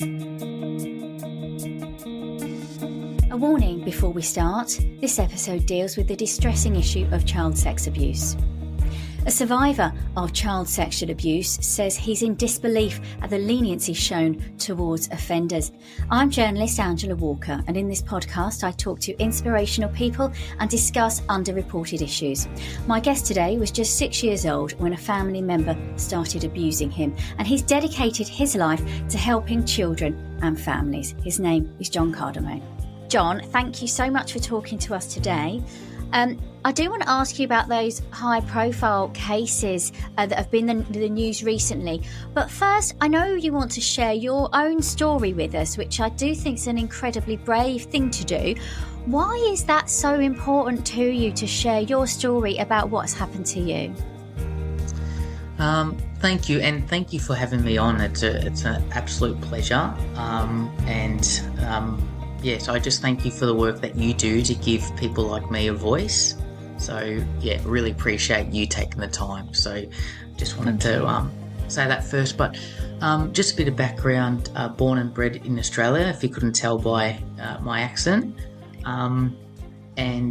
A warning before we start, this episode deals with the distressing issue of child sex abuse. A survivor of child sexual abuse says he's in disbelief at the leniency shown towards offenders. I'm journalist Angela Walker, and in this podcast I talk to inspirational people and discuss underreported issues. My guest today was just 6 years old when a family member started abusing him, and he's dedicated his life to helping children and families. His name is John Cardamone. John, thank you so much for talking to us today. I do want to ask you about those high-profile cases that have been in the news recently. But first, I know you want to share your own story with us, which I do think is an incredibly brave thing to do. Why is that so important to you to share your story about what's happened to you? Thank you, and thank you for having me on. It's an absolute pleasure. Yes, I just thank you for the work that you do to give people like me a voice. So, yeah, really appreciate you taking the time. So, just wanted to say that first. But just a bit of background, born and bred in Australia, if you couldn't tell by my accent. When I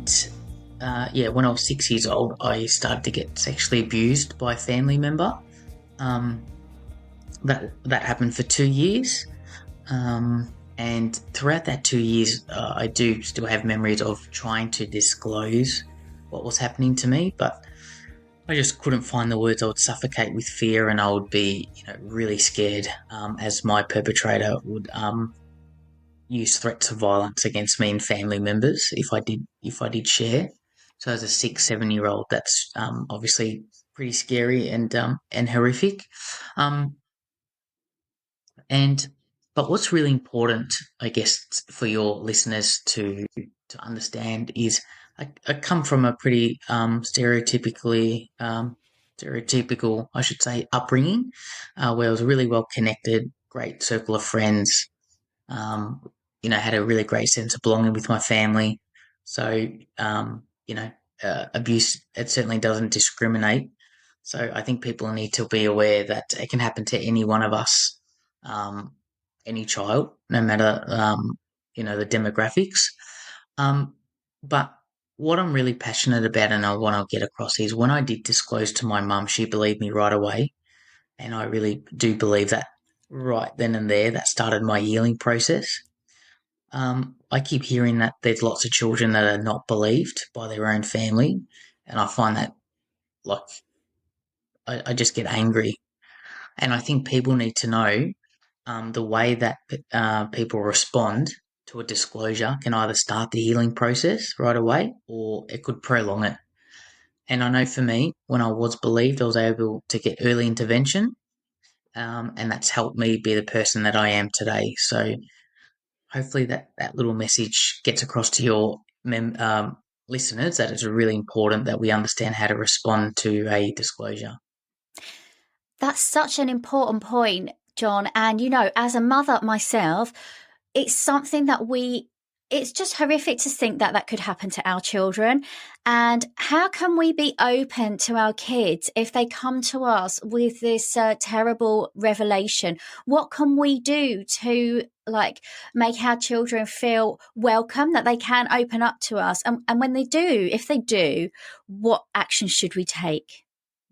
was 6 years old, I started to get sexually abused by a family member. That happened for 2 years. And throughout that 2 years, I do still have memories of trying to disclose what was happening to me, but I just couldn't find the words. I would suffocate with fear, and I would be, really scared, as my perpetrator would use threats of violence against me and family members if I did share. So as a 6-7-year-old, that's obviously pretty scary and horrific. But what's really important, I guess, for your listeners to understand is I come from a pretty stereotypical, I should say, upbringing, where I was really well connected, great circle of friends, had a really great sense of belonging with my family. So, abuse, it certainly doesn't discriminate. So I think people need to be aware that it can happen to any one of us, any child, no matter, the demographics. But what I'm really passionate about and I want to get across is when I did disclose to my mum, she believed me right away. And I really do believe that right then and there, that started my healing process. I keep hearing that there's lots of children that are not believed by their own family. And I find that, I just get angry. And I think people need to know the way that people respond to a disclosure can either start the healing process right away or it could prolong it. And I know for me, when I was believed, I was able to get early intervention, and that's helped me be the person that I am today. So hopefully that little message gets across to your listeners, that it's really important that we understand how to respond to a disclosure. That's such an important point, John. And, as a mother myself, it's something that it's just horrific to think that could happen to our children. And how can we be open to our kids if they come to us with this terrible revelation? What can we do to make our children feel welcome, that they can open up to us? And when they do, if they do, what action should we take?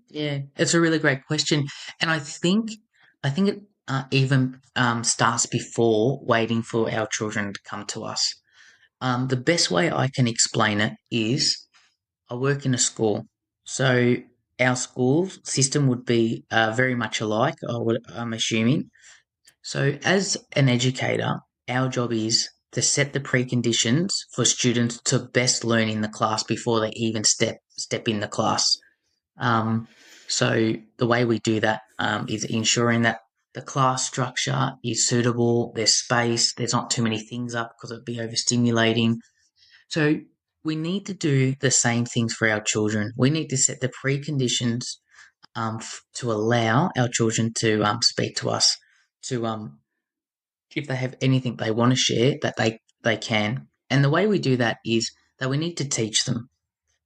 Yeah, it's a really great question. And I think it even starts before waiting for our children to come to us. The best way I can explain it is I work in a school. So our school system would be very much alike, I'm assuming. So as an educator, our job is to set the preconditions for students to best learn in the class before they even step in the class. So the way we do that is ensuring that the class structure is suitable, there's space, there's not too many things up because it'd be overstimulating. So we need to do the same things for our children. We need to set the preconditions to allow our children to speak to us, to if they have anything they want to share, that they can. And the way we do that is that we need to teach them.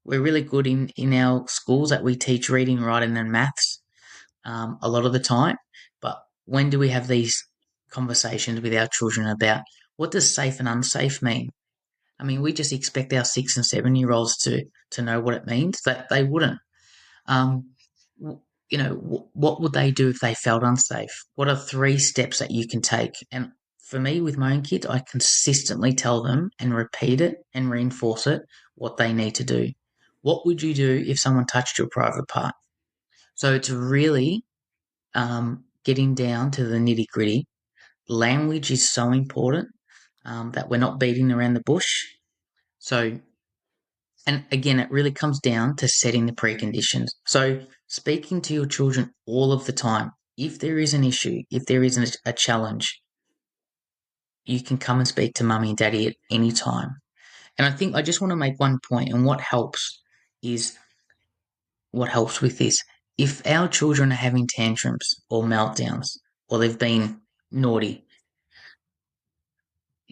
We're really good in our schools that we teach reading, writing and maths a lot of the time. But when do we have these conversations with our children about what does safe and unsafe mean. I mean, we just expect our 6 and 7-year-olds to know what it means. That they wouldn't. Um, what would they do if they felt unsafe? What are 3 steps that you can take? And for me, with my own kids, I consistently tell them and repeat it and reinforce it what they need to do. What would you do if someone touched your private part? So it's really getting down to the nitty gritty. Language is so important that we're not beating around the bush. So, and again, it really comes down to setting the preconditions. So, speaking to your children all of the time. If there is an issue, if there is a challenge, you can come and speak to mummy and daddy at any time. And I think I just want to make one point, and what helps with this. If our children are having tantrums or meltdowns, or they've been naughty,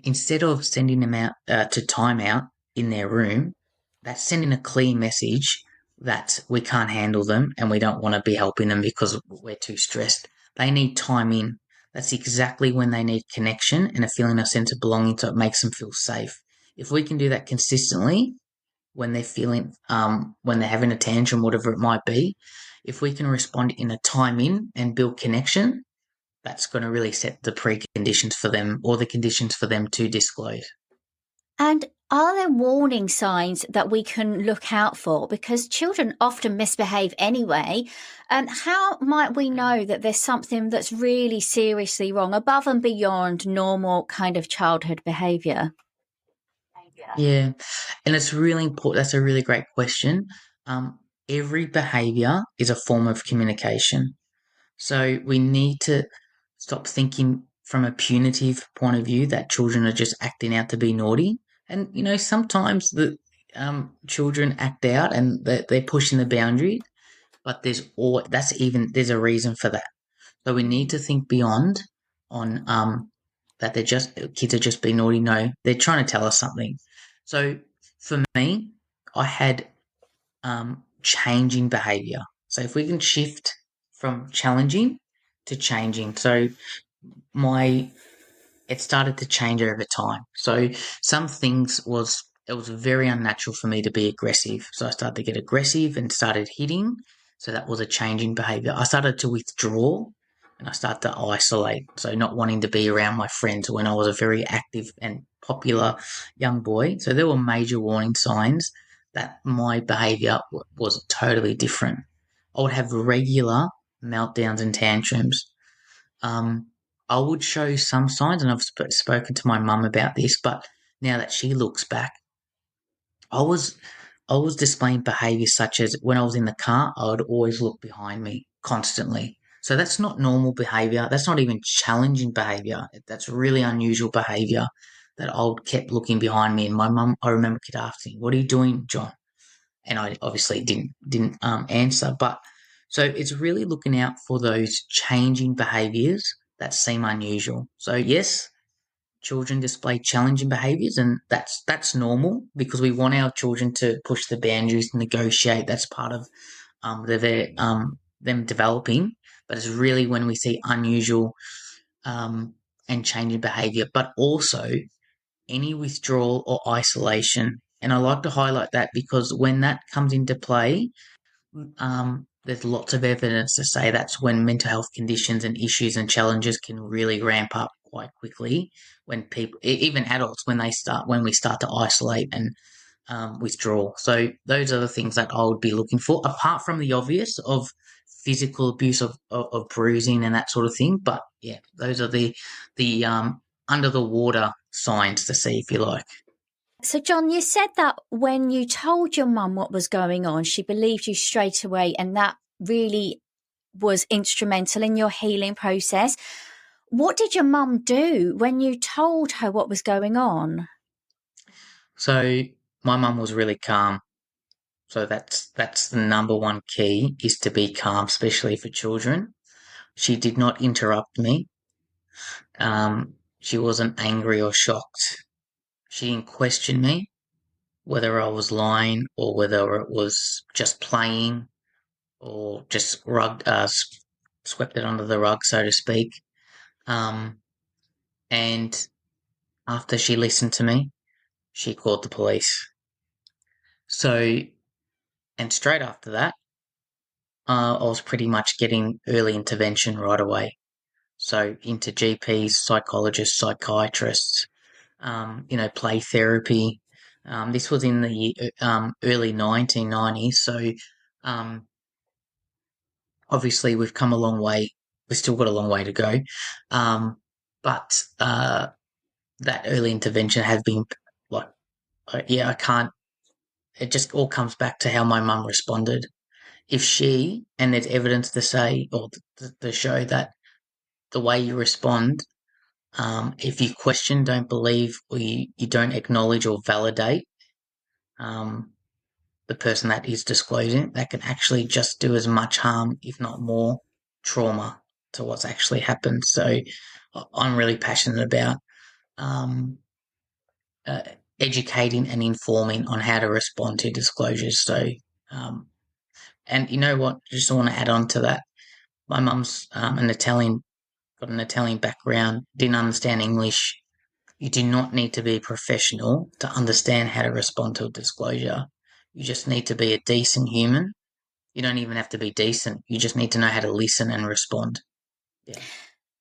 instead of sending them out to timeout in their room, that's sending a clear message that we can't handle them and we don't want to be helping them because we're too stressed. They need time in. That's exactly when they need connection and a feeling of sense of belonging, so it makes them feel safe. If we can do that consistently when they're feeling, when they're having a tantrum, whatever it might be, if we can respond in a time in and build connection, that's going to really set the preconditions for them or the conditions for them to disclose. And are there warning signs that we can look out for? Because children often misbehave anyway. And how might we know that there's something that's really seriously wrong above and beyond normal kind of childhood behaviour? Yeah, and it's really important. That's a really great question. Every behaviour is a form of communication. So we need to stop thinking from a punitive point of view that children are just acting out to be naughty. And sometimes the children act out and they're pushing the boundary, but there's a reason for that. So we need to think beyond on that kids are just being naughty. No, they're trying to tell us something. So for me, I had changing behaviour. So if we can shift from challenging to changing, so it started to change over time. So some things it was very unnatural for me to be aggressive. So I started to get aggressive and started hitting. So that was a change in behavior. I started to withdraw and I started to isolate. So not wanting to be around my friends when I was a very active and popular young boy. So there were major warning signs that my behavior was totally different. I would have regular meltdowns and tantrums. I would show some signs, and I've spoken to my mum about this, but now that she looks back, I was displaying behaviours such as when I was in the car, I would always look behind me constantly. So that's not normal behaviour. That's not even challenging behaviour. That's really unusual behaviour that I kept looking behind me. And my mum, I remember, kept asking, "What are you doing, John?" And I obviously didn't answer. But so it's really looking out for those changing behaviours that seem unusual. So yes, children display challenging behaviours, and that's normal because we want our children to push the boundaries, negotiate. That's part of them developing. But it's really when we see unusual and changing behaviour, but also any withdrawal or isolation. And I like to highlight that because when that comes into play, there's lots of evidence to say that's when mental health conditions and issues and challenges can really ramp up quite quickly. When people, even adults, when we start to isolate and withdraw. So those are the things that I would be looking for, apart from the obvious of physical abuse of bruising and that sort of thing. But yeah, those are the under the water signs to see, if you like. So, John, you said that when you told your mum what was going on, she believed you straight away, and that really was instrumental in your healing process. What did your mum do when you told her what was going on? So my mum was really calm. So that's the number one key, is to be calm, especially for children. She did not interrupt me. She wasn't angry or shocked. She didn't question me, whether I was lying or whether it was just playing or just swept it under the rug, so to speak. Um, And after she listened to me, she called the police. So, and straight after that, I was pretty much getting early intervention right away. So into GPs, psychologists, psychiatrists, play therapy. This was in the early 1990s. So um, obviously we've come a long way. We've still got a long way to go. But that early intervention has been like, I can't, it just all comes back to how my mum responded. If she, and there's evidence to say or to show that the way you respond, if you question, don't believe, or you don't acknowledge or validate um, the person that is disclosing, that can actually just do as much harm, if not more, trauma to what's actually happened. So I'm really passionate about um, uh, educating and informing on how to respond to disclosures. So, um, and you know what? I just want to add on to that. My mum's got an Italian background, didn't understand English. You do not need to be a professional to understand how to respond to a disclosure. You just need to be a decent human. You don't even have to be decent. You just need to know how to listen and respond. Yeah.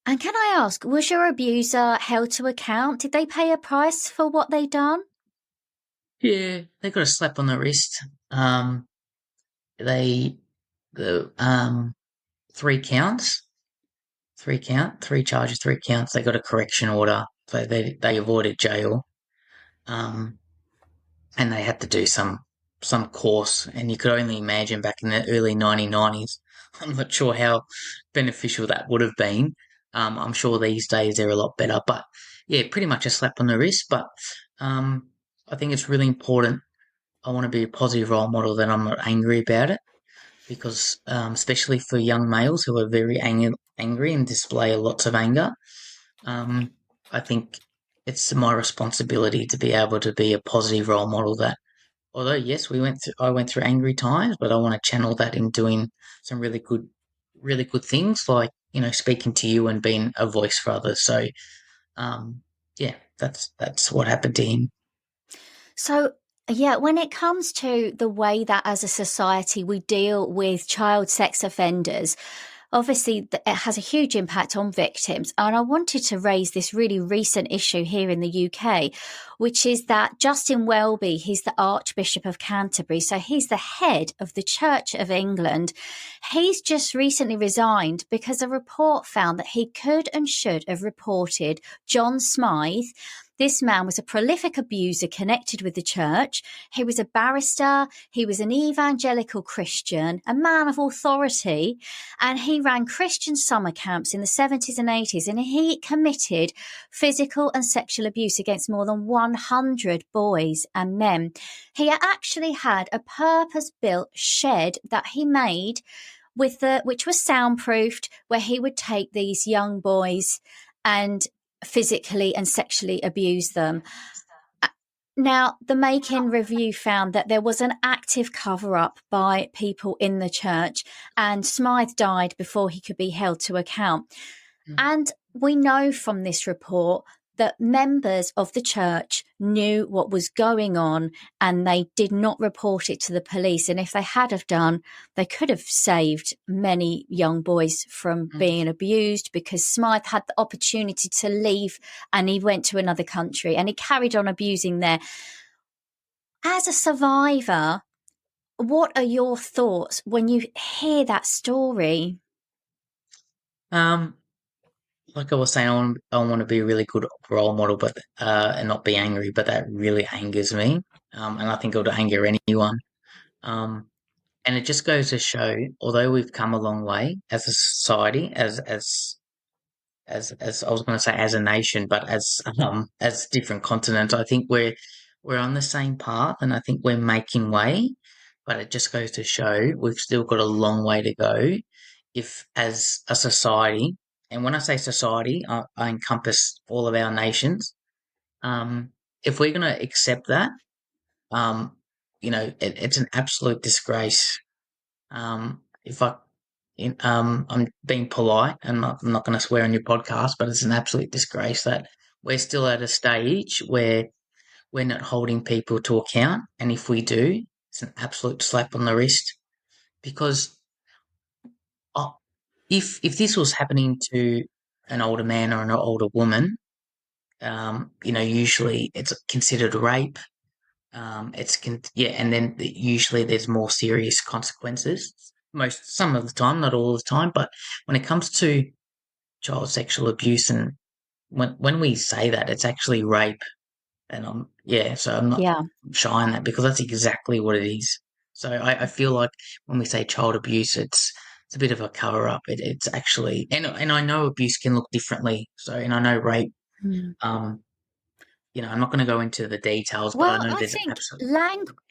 And can I ask, was your abuser held to account? Did they pay a price for what they done? Yeah. They got a slap on the wrist. They, the, three counts, three charges, three counts. They got a correction order. So they avoided jail. Um, and they had to do some course, and you could only imagine back in the early 1990s. I'm not sure how beneficial that would have been. I'm sure these days they're a lot better, but yeah, pretty much a slap on the wrist. But um, I think it's really important. I want to be a positive role model that I'm not angry about it because, especially for young males who are very angry and display lots of anger, um, I think it's my responsibility to be able to be a positive role model that although yes, I went through angry times, but I want to channel that in doing some really good things like, speaking to you and being a voice for others. So, um, yeah, that's what happened to him. So, yeah, when it comes to the way that as a society we deal with child sex offenders, obviously it has a huge impact on victims. And I wanted to raise this really recent issue here in the UK, which is that Justin Welby, he's the Archbishop of Canterbury, so he's the head of the Church of England. He's just recently resigned because a report found that he could and should have reported John Smyth. This man was a prolific abuser connected with the church. He was a barrister. He was an evangelical Christian, a man of authority, and he ran Christian summer camps in the 70s and 80s, and he committed physical and sexual abuse against more than 100 boys and men. He actually had a purpose-built shed that he made which was soundproofed, where he would take these young boys and physically and sexually abuse them. Now, the Make-In review found that there was an active cover-up by people in the church, and Smythe died before he could be held to account. And we know from this report that members of the church knew what was going on and they did not report it to the police. And if they had have done, they could have saved many young boys from being abused, because Smythe had the opportunity to leave and he went to another country and he carried on abusing there. As a survivor, what are your thoughts when you hear that story? Um, like I was saying, I want to be a really good role model, but and not be angry. But that really angers me, and I think it would anger anyone. Um, and it just goes to show, although we've come a long way as a society, as I was going to say as a nation, but as different continents, I think we're on the same path, and I think we're making way. But it just goes to show we've still got a long way to go. If as a society, and when I say society, I encompass all of our nations. Um, if we're going to accept that, it's an absolute disgrace. If I I'm being polite and I'm not going to swear on your podcast, but it's an absolute disgrace that we're still at a stage where we're not holding people to account. And if we do, it's an absolute slap on the wrist because uh, if this was happening to an older man or an older woman, usually it's considered rape. And then usually there's more serious consequences. Some of the time, not all the time, but when it comes to child sexual abuse, and when we say that, it's actually rape, and so I'm not Yeah. shy on that because that's exactly what it is. So I feel like when we say child abuse, it's a bit of a cover up. It's actually, and I know abuse can look differently. So, and I know rape. Mm. Um, I'm not going to go into the details, but I Well, know I there's think absolutely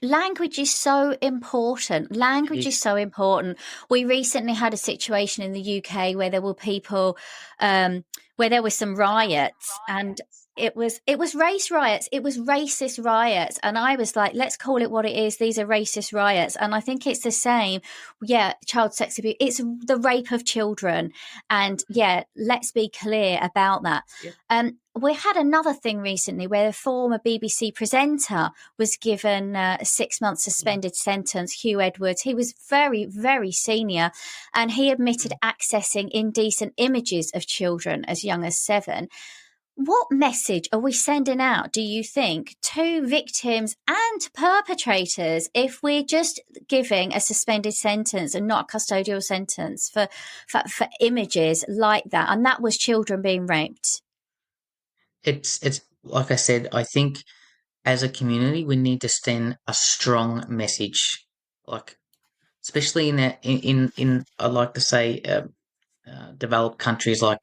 language is so important. Language is is. so important. We recently had a situation in the UK where there were people, where there were some riots, and it was race riots. It was racist riots, and I was like, let's call it what it is. These are racist riots, and I think it's the same. Yeah, child sex abuse. It's the rape of children, and yeah, let's be clear about that. Yeah. We had another thing recently where a former BBC presenter was given a 6-month suspended sentence, Hugh Edwards. He was very, very senior, and he admitted accessing indecent images of children as young as 7. What message are we sending out, do you think, to victims and perpetrators if we're just giving a suspended sentence and not a custodial sentence for images like that? And that was children being raped. It's like I said, I think as a community we need to send a strong message, like especially in that in I like to say developed countries like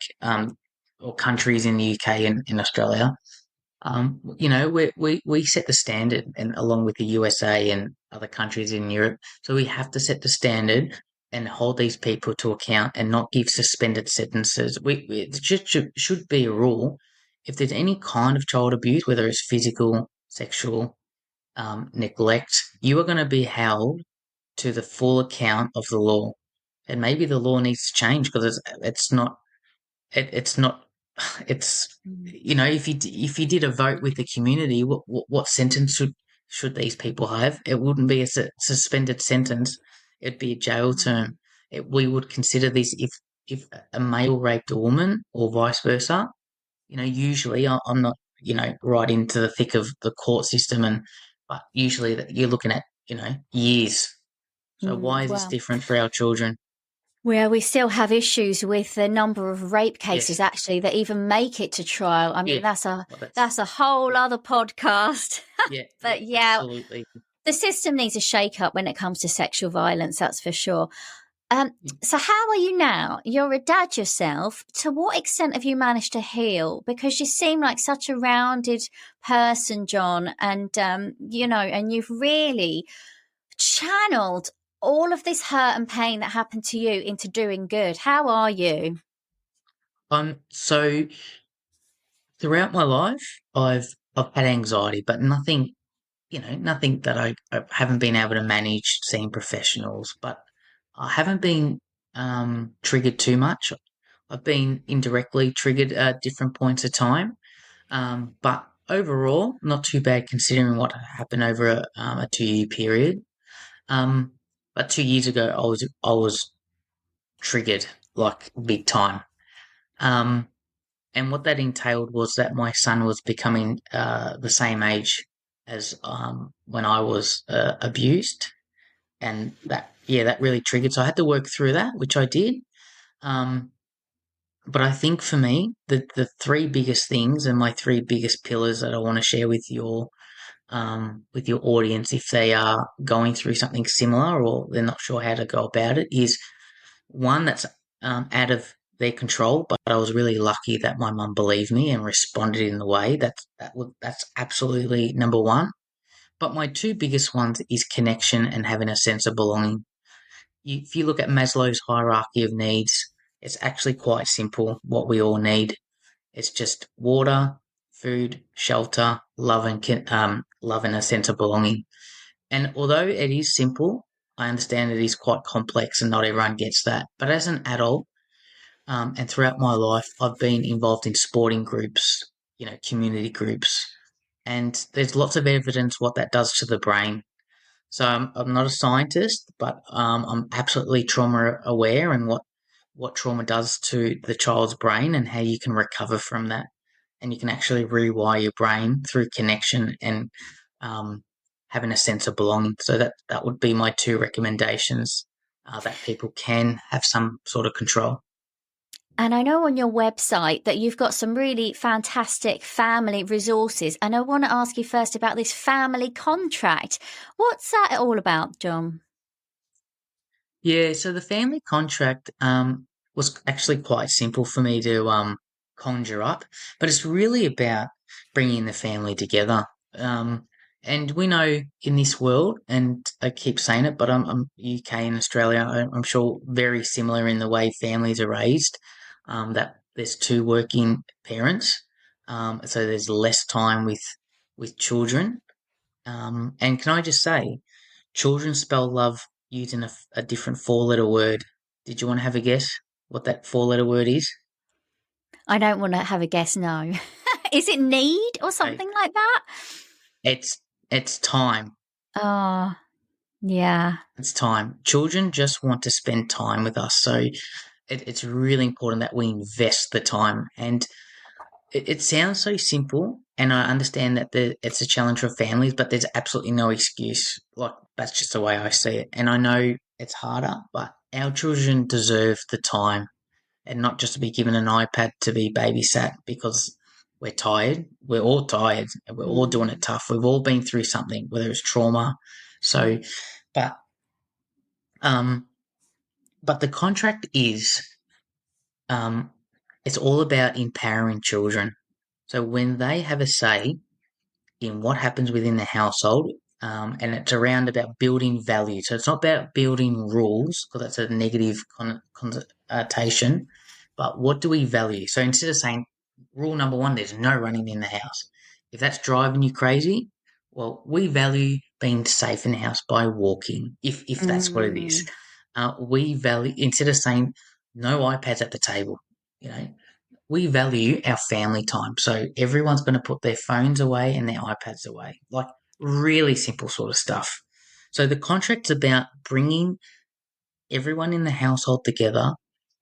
or countries in the UK and in Australia. We set the standard, and along with the USA and other countries in Europe, so we have to set the standard and hold these people to account and not give suspended sentences. It should be a rule. If there's any kind of child abuse, whether it's physical, sexual, neglect, you are going to be held to the full account of the law. And maybe the law needs to change because it's not it's if you did a vote with the community, what sentence should these people have? It wouldn't be a suspended sentence. It'd be a jail term. We would consider this if a male raped a woman or vice versa. Usually I'm not right into the thick of the court system, but usually you're looking at years. So why is this Well, different for our children? well, we still have issues with the number of rape cases Yes. actually that even make it to trial. I mean, Yeah. that's a Well, that's a whole other podcast. yeah, But yeah, absolutely. the system needs a shake up when it comes to sexual violence, that's for sure. Yeah. So how are you now? You're a dad yourself. To what extent have you managed to heal? Because you seem like such a rounded person, John, and and you've really channeled all of this hurt and pain that happened to you into doing good. How are you? So throughout my life, I've had anxiety, but nothing that I haven't been able to manage seeing professionals. But I haven't been triggered too much. I've been indirectly triggered at different points of time, but overall, not too bad considering what happened over a 2-year period. Um, but 2 years ago, I was triggered like big time. Um, and what that entailed was that my son was becoming the same age as when I was abused, and that really triggered. So I had to work through that, which I did. Um, but I think for me, the three biggest things and my three biggest pillars that I want to share with your audience, if they are going through something similar or they're not sure how to go about it, is one that's out of their control. But I was really lucky that my mum believed me and responded in the way that's absolutely number one. But my two biggest ones is connection and having a sense of belonging. If you look at Maslow's hierarchy of needs, it's actually quite simple what we all need. It's just water, food, shelter, love, and a sense of belonging. And although it is simple, I understand it is quite complex and not everyone gets that. But as an adult, and throughout my life, I've been involved in sporting groups, community groups, and there's lots of evidence what that does to the brain. So I'm not a scientist, but I'm absolutely trauma aware and what trauma does to the child's brain and how you can recover from that. And you can actually rewire your brain through connection and um, having a sense of belonging. So that would be my two recommendations, that people can have some sort of control. And I know on your website that you've got some really fantastic family resources. And I want to ask you first about this family contract. What's that all about, John? Yeah, so the family contract was actually quite simple for me to conjure up, but it's really about bringing the family together. Um, and we know in this world, and I keep saying it, but I'm UK and Australia, I'm sure very similar in the way families are raised. That there's two working parents, so there's less time with children. And can I just say, children spell love using a different four-letter word. Did you want to have a guess what that four-letter word is? I don't want to have a guess, no. Is it need or Okay. something like that? It's time. Oh, yeah. It's time. Children just want to spend time with us, so it's really important that we invest the time. And it sounds so simple, and I understand that it's a challenge for families, but there's absolutely no excuse. Like, that's just the way I see it. And I know it's harder, but our children deserve the time and not just to be given an iPad to be babysat because we're tired. We're all tired and we're all doing it Mm. tough. We've all been through something, whether it's trauma. So, but, um, but the contract is, um, it's all about empowering children. So when they have a say in what happens within the household, and it's around about building value. So it's not about building rules because that's a negative connotation, but what do we value? So instead of saying rule number one, there's no running in the house. If that's driving you crazy, well, we value being safe in the house by walking. If that's what it is, Mm. we value instead of saying no iPads at the table. You know, we value our family time. So everyone's going to put their phones away and their iPads away. Like really simple sort of stuff. So the contract's about bringing everyone in the household together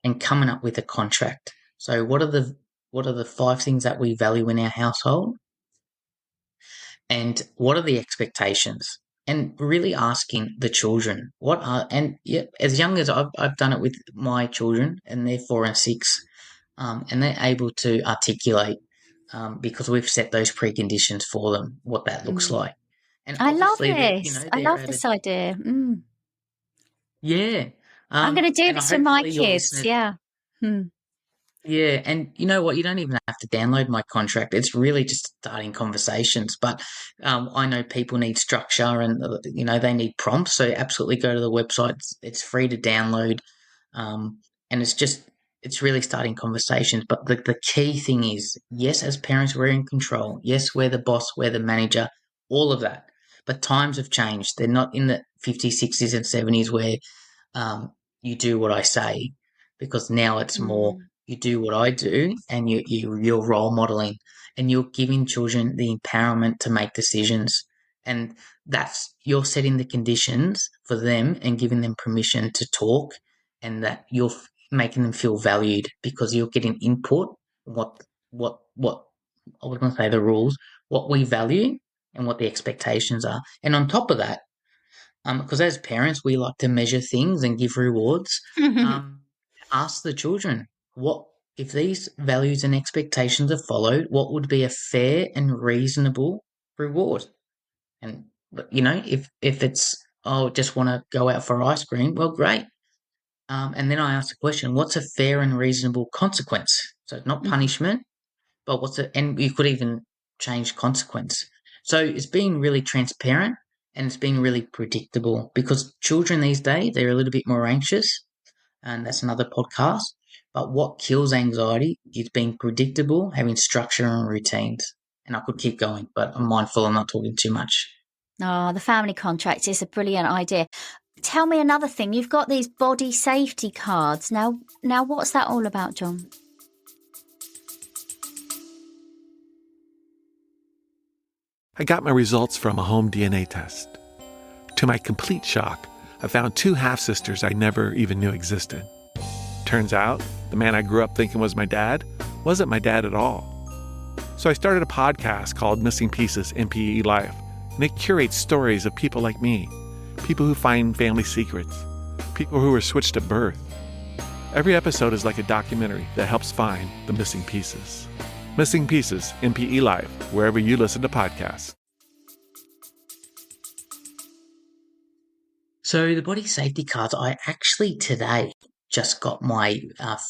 and coming up with a contract. So what are the five things that we value in our household and what are the expectations? And really asking the children what are and yeah, as young as I've done it with my children and they're 4 and 6, and they're able to articulate because we've set those preconditions for them what that looks Mm. like. And I love obviously, this. I they're love at a this idea. Mm. yeah. I'm going to do And this with my hopefully your kids. listeners, Yeah. Hmm. yeah. And you know what? You don't even have to download my contract. It's really just starting conversations. But I know people need structure and they need prompts. So absolutely go to the website. It's free to download. And it's really starting conversations. But the key thing is, yes, as parents, we're in control. Yes, we're the boss, we're the manager, all of that. But times have changed. They're not in the 50s, 60s, and 70s where um, you do what I say, because now it's more Mm. you do what I do and you're role modeling and you're giving children the empowerment to make decisions. And that's you're setting the conditions for them and giving them permission to talk and that you're making them feel valued because you're getting input what I was going to say the rules, what we value and what the expectations are. And on top of that, because as parents we like to measure things and give rewards, um, ask the children what if these values and expectations are followed, what would be a fair and reasonable reward? And if it's just want to go out for ice cream, well, great. And then I ask the question, what's a fair and reasonable consequence? So not Mhm. punishment, but and you could even change consequence. So it's being really transparent and it's being really predictable because children these days, they're a little bit more anxious and that's another podcast. But what kills anxiety is being predictable, having structure and routines. And I could keep going, but I'm mindful I'm not talking too much. Oh, the family contract is a brilliant idea. Tell me another thing. You've got these body safety cards. Now what's that all about, John? I got my results from a home DNA test. To my complete shock, I found 2 half-sisters I never even knew existed. Turns out, the man I grew up thinking was my dad wasn't my dad at all. So I started a podcast called Missing Pieces in PE Life, and it curates stories of people like me, people who find family secrets, people who were switched at birth. Every episode is like a documentary that helps find the missing pieces. Missing Pieces in PE Life, wherever you listen to podcasts. So the body safety cards, I actually today just got my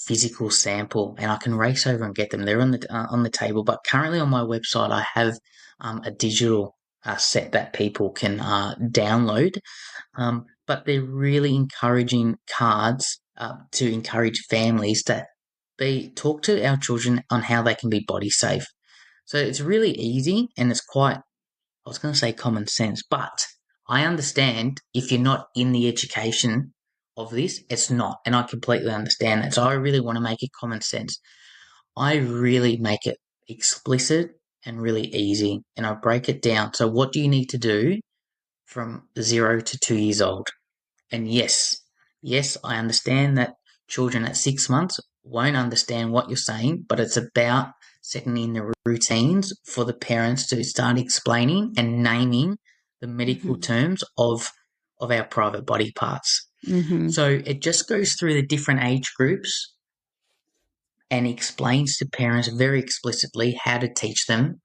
physical sample, and I can race over and get them. They're on the table, but currently on my website I have a digital set that people can download. But they're really encouraging cards to encourage families that they talk to our children on how they can be body safe. So it's really easy, and it's quite, I was going to say common sense, but I understand if you're not in the education of this, it's not. And I completely understand that. So I really want to make it common sense. I really make it explicit and really easy, and I break it down. So what do you need to do from 0 to 2 years old? And yes, I understand that children at 6 months won't understand what you're saying, but it's about setting in the routines for the parents to start explaining and naming the medical terms of our private body parts. So it just goes through the different age groups and explains to parents very explicitly how to teach them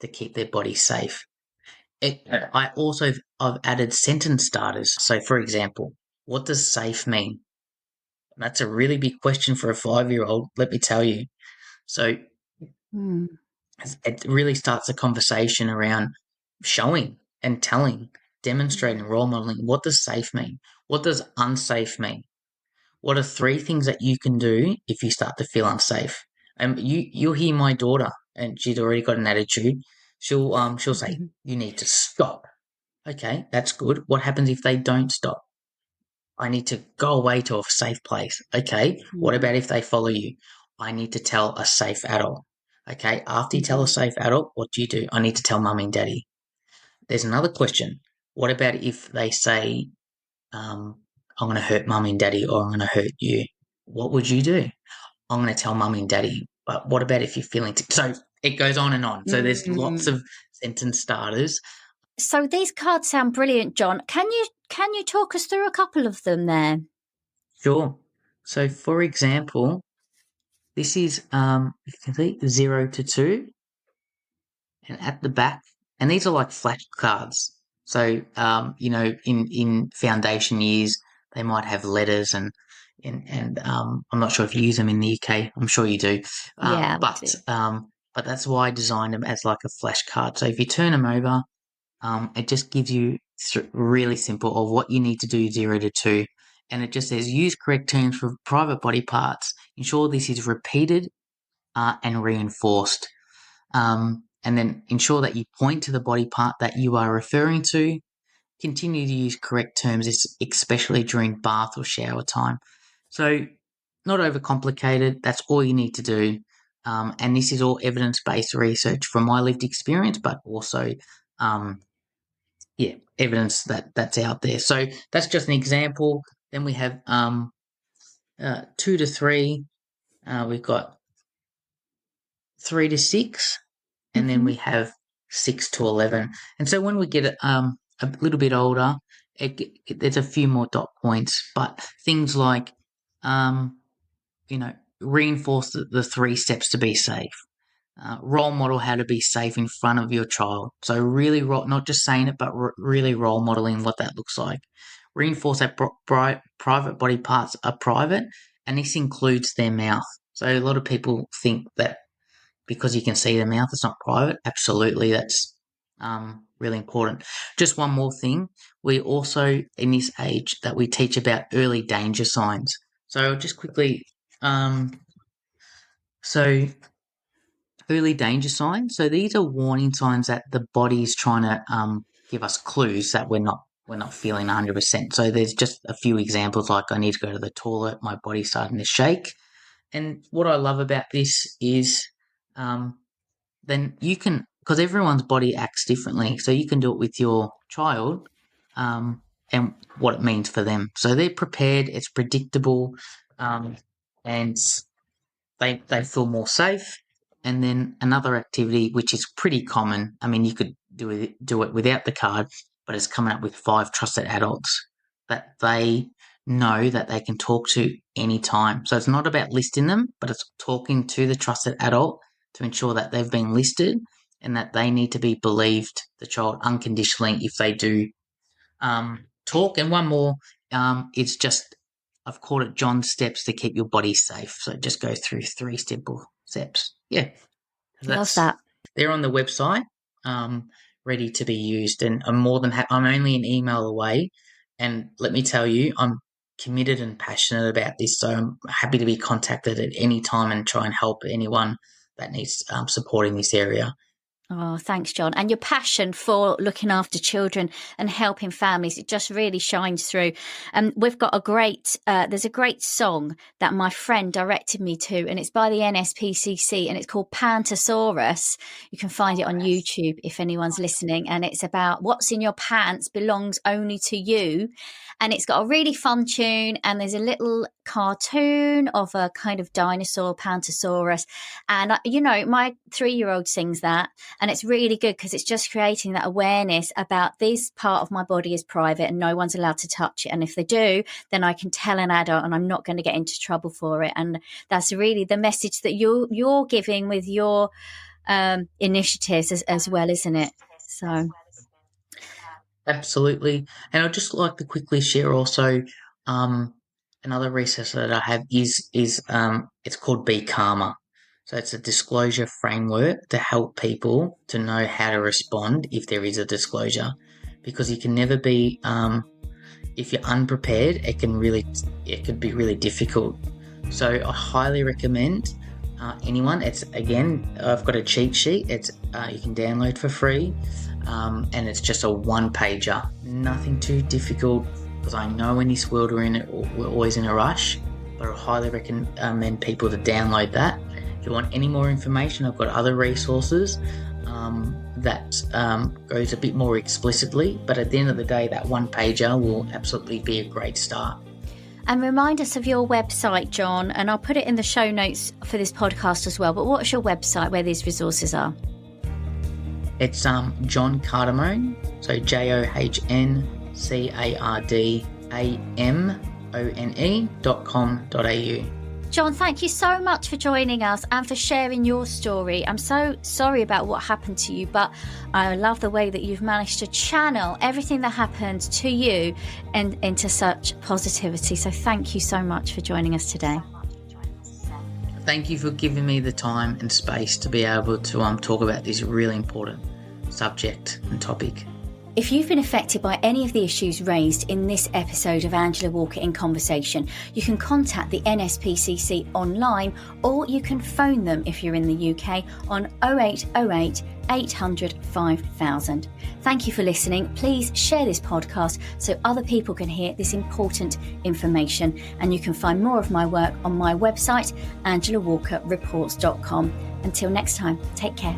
to keep their body safe. I've added sentence starters. So, for example, what does safe mean? That's a really big question for a 5-year-old, let me tell you. So it really starts a conversation around showing and telling, demonstrating, role modeling. What does safe mean? What does unsafe mean? What are 3 things that you can do if you start to feel unsafe? And you'll hear my daughter, and she's already got an attitude. She'll say, "You need to stop." Okay, that's good. What happens if they don't stop? I need to go away to a safe place. Okay, what about if they follow you? I need to tell a safe adult. Okay, after you tell a safe adult, what do? I need to tell mummy and daddy. There's another question. What about if they say, I'm going to hurt mummy and daddy, or I'm going to hurt you? What would you do? I'm going to tell mummy and daddy. But what about if you're feeling so it goes on and on. So there's lots of sentence starters. So these cards sound brilliant, John. Can you talk us through a couple of them there? Sure. So for example, this is you can see 0 to 2, and at the back, and these are like flashcards. So in foundation years, they might have letters and I'm not sure if you use them in the UK. I'm sure you do. Yeah, but that's why I designed them as like a flashcard. So if you turn them over, it just gives you really simple of what you need to do 0 to 2. And it just says use correct terms for private body parts. Ensure this is repeated and reinforced. And then ensure that you point to the body part that you are referring to. Continue to use correct terms, especially during bath or shower time. So not overcomplicated. That's all you need to do. And this is all evidence-based research from my lived experience, but also evidence that's out there. So that's just an example. Then we have 2 to 3. We've got 3 to 6, and then we have 6 to 11. And so when we get a little bit older, there's a few more dot points, but things like reinforce the 3 steps to be safe. Role model how to be safe in front of your child. So really, not just saying it, but really role modeling what that looks like. Reinforce that private body parts are private, and this includes their mouth. So a lot of people think that because you can see their mouth, it's not private. Absolutely, that's really important. Just one more thing. We also, in this age, that we teach about early danger signs. So just quickly, early danger signs. So these are warning signs that the body is trying to give us clues that we're not we're not feeling 100%. So there's just a few examples like I need to go to the toilet, my body's starting to shake. And what I love about this is then you can, because everyone's body acts differently, so you can do it with your child and what it means for them. So they're prepared, it's predictable, and they feel more safe. And then another activity, which is pretty common, I mean, you could do it without the card, but it's coming up with 5 trusted adults that they know that they can talk to anytime. So it's not about listing them, but it's talking to the trusted adult to ensure that they've been listed and that they need to be believed, the child, unconditionally if they do talk. And one more, it's just, I've called it John's steps to keep your body safe. So just go through 3 simple steps. Yeah. Love that. They're on the website, ready to be used. And I'm more than happy. I'm only an email away. And let me tell you, I'm committed and passionate about this. So I'm happy to be contacted at any time and try and help anyone that needs support in this area. Oh, thanks, John. And your passion for looking after children and helping families, it just really shines through. We've got there's a great song that my friend directed me to, and it's by the NSPCC, and it's called Pantosaurus. You can find it on YouTube if anyone's listening. And it's about what's in your pants belongs only to you. And it's got a really fun tune, and there's a little cartoon of a kind of dinosaur, Pantosaurus. And, my 3-year-old sings that, and it's really good because it's just creating that awareness about this part of my body is private and no one's allowed to touch it. And if they do, then I can tell an adult and I'm not going to get into trouble for it. And that's really the message that you're giving with your initiatives as well, isn't it? So... Absolutely. And I'd just like to quickly share also another resource that I have is it's called Be Calmer. So it's a disclosure framework to help people to know how to respond if there is a disclosure, because you can never be if you're unprepared, it could be really difficult. So I highly recommend anyone. It's, again, I've got a cheat sheet. It's you can download for free. And it's just a 1-pager, nothing too difficult, because I know in this world we're always in a rush, but I highly recommend people to download that. If you want any more information, I've got other resources that goes a bit more explicitly, but at the end of the day, that 1-pager will absolutely be a great start. And remind us of your website, John, and I'll put it in the show notes for this podcast as well, but what's your website where these resources are? It's John Cardamone, so JohnCardamone.com.au. John, thank you so much for joining us and for sharing your story. I'm so sorry about what happened to you, but I love the way that you've managed to channel everything that happened to you and into such positivity. So thank you so much for joining us today. Thank you for giving me the time and space to be able to talk about this really important subject and topic. If you've been affected by any of the issues raised in this episode of Angela Walker in Conversation, you can contact the NSPCC online, or you can phone them if you're in the UK on 0808 800 5000. Thank you for listening. Please share this podcast so other people can hear this important information. And you can find more of my work on my website, angelawalkerreports.com. Until next time, take care.